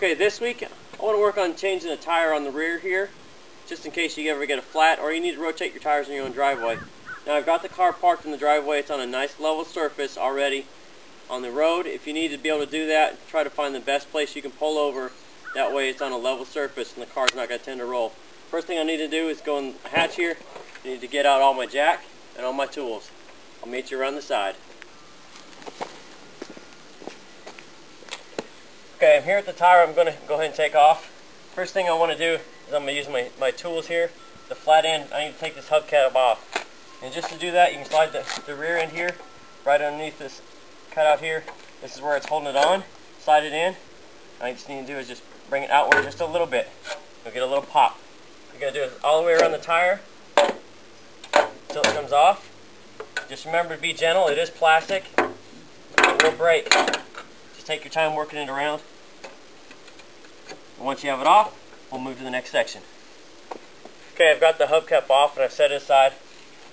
Okay, this week I want to work on changing the tire on the rear here, just in case you ever get a flat or you need to rotate your tires in your own driveway. Now I've got the car parked in the driveway. It's on a nice level surface already on the road. If you need to be able to do that, try to find the best place you can pull over. That way it's on a level surface and the car's not going to tend to roll. First thing I need to do is go in the hatch here. I need to get out all my jack and all my tools. I'll meet you around the side. Okay, I'm here at the tire. I'm going to go ahead and take off. First thing I want to do is I'm going to use my tools here. The flat end, I need to take this hubcap off. And just to do that, you can slide the rear end here, right underneath this cutout here. This is where it's holding it on. Slide it in. All you just need to do is just bring it outward just a little bit. You'll get a little pop. You're going to do it all the way around the tire until it comes off. Just remember to be gentle. It is plastic. It will break. Just take your time working it around. And once you have it off, we'll move to the next section. Okay, I've got the hubcap off and I've set it aside.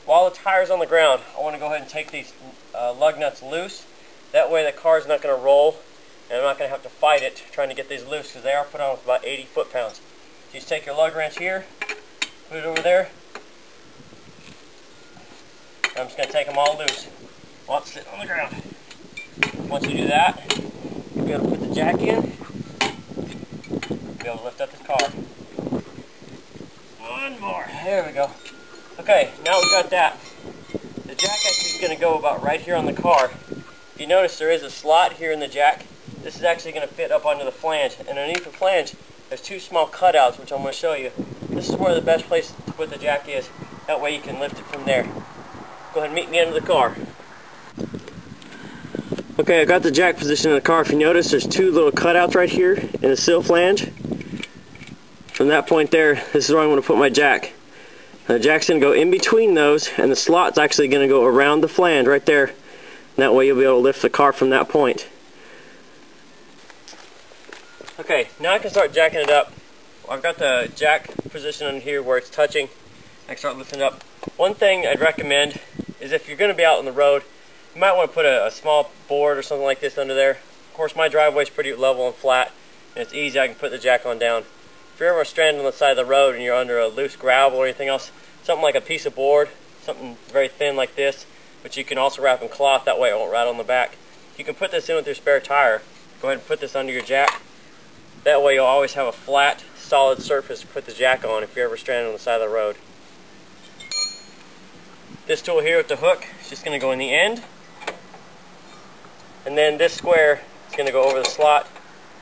While the tire's on the ground, I want to go ahead and take these lug nuts loose. That way the car's not going to roll and I'm not going to have to fight it trying to get these loose because they are put on with about 80 foot-pounds. So you just take your lug wrench here, put it over there. I'm just going to take them all loose while it's sitting on the ground. Once you do that, you'll be able to put the jack in, be able to lift up the car. One more. There we go. Okay, now we've got that. The jack actually is going to go about right here on the car. If you notice, there is a slot here in the jack. This is actually going to fit up onto the flange. And underneath the flange, there's two small cutouts, which I'm going to show you. This is where the best place to put the jack is. That way you can lift it from there. Go ahead and meet me under the car. Okay, I got the jack position in the car. If you notice, there's two little cutouts right here in the sill flange. From that point there, this is where I'm going to put my jack. The jack's going to go in between those, and the slot's actually going to go around the flange right there. And that way you'll be able to lift the car from that point. Okay, now I can start jacking it up. I've got the jack position on here where it's touching. I can start lifting it up. One thing I'd recommend is if you're going to be out on the road, you might want to put a small board or something like this under there. Of course, my driveway is pretty level and flat, and it's easy. I can put the jack on down. If you're ever stranded on the side of the road and you're under a loose gravel or anything else, something like a piece of board, something very thin like this, but you can also wrap in cloth, that way it won't rattle on the back. You can put this in with your spare tire. Go ahead and put this under your jack. That way you'll always have a flat, solid surface to put the jack on if you're ever stranded on the side of the road. This tool here with the hook is just going to go in the end. And then this square is going to go over the slot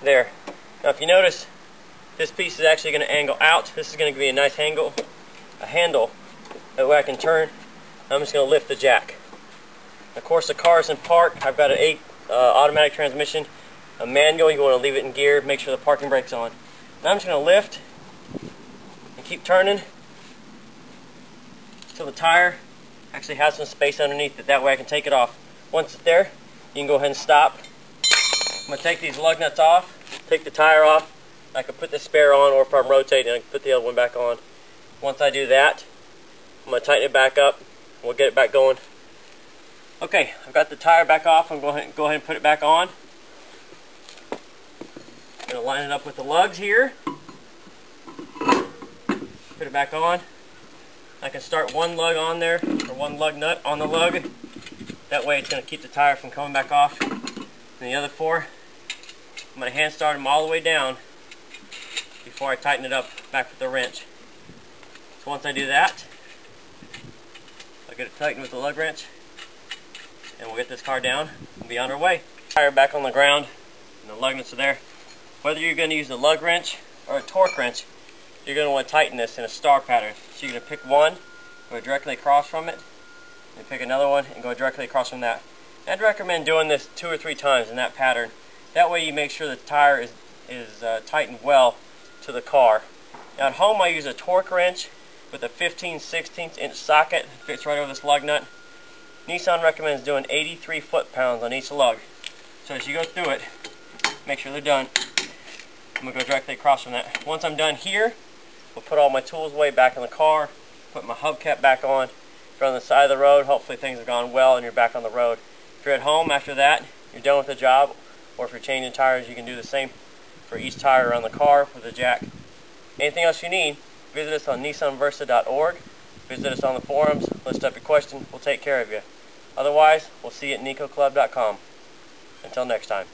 there. Now if you notice, this piece is actually going to angle out. This is going to be a nice handle. That way I can turn. I'm just going to lift the jack. Of course, the car is in park. I've got an 8 automatic transmission. A manual, you want to leave it in gear. Make sure the parking brake's on. Now I'm just going to lift and keep turning until the tire actually has some space underneath it. That way I can take it off. Once it's there, you can go ahead and stop. I'm going to take these lug nuts off, take the tire off. I can put the spare on, or if I'm rotating, I can put the other one back on. Once I do that, I'm going to tighten it back up. We'll get it back going. Okay, I've got the tire back off. I'm going to go ahead and put it back on. I'm going to line it up with the lugs here. Put it back on. I can start one lug on there, or one lug nut on the lug. That way it's going to keep the tire from coming back off. And the other four, I'm going to hand start them all the way down before I tighten it up back with the wrench. So once I do that, I'll get it tightened with the lug wrench, and we'll get this car down and be on our way. Tire back on the ground, and the lug nuts are there. Whether you're going to use a lug wrench or a torque wrench, you're going to want to tighten this in a star pattern. So you're going to pick one, go directly across from it, and pick another one and go directly across from that. I'd recommend doing this 2 or 3 times in that pattern. That way you make sure the tire is tightened well to the car. Now at home I use a torque wrench with a 15/16 inch socket. It fits right over this lug nut. Nissan recommends doing 83 foot-pounds on each lug. So as you go through it, make sure they're done. I'm going to go directly across from that. Once I'm done here, we'll put all my tools away back in the car, put my hubcap back on. If you're on the side of the road, hopefully things have gone well and you're back on the road. If you're at home after that, you're done with the job, or if you're changing tires, you can do the same for each tire around the car with a jack. Anything else you need, visit us on nissanversa.org. Visit us on the forums, list up your question, we'll take care of you. Otherwise, we'll see you at nicoclub.com. Until next time.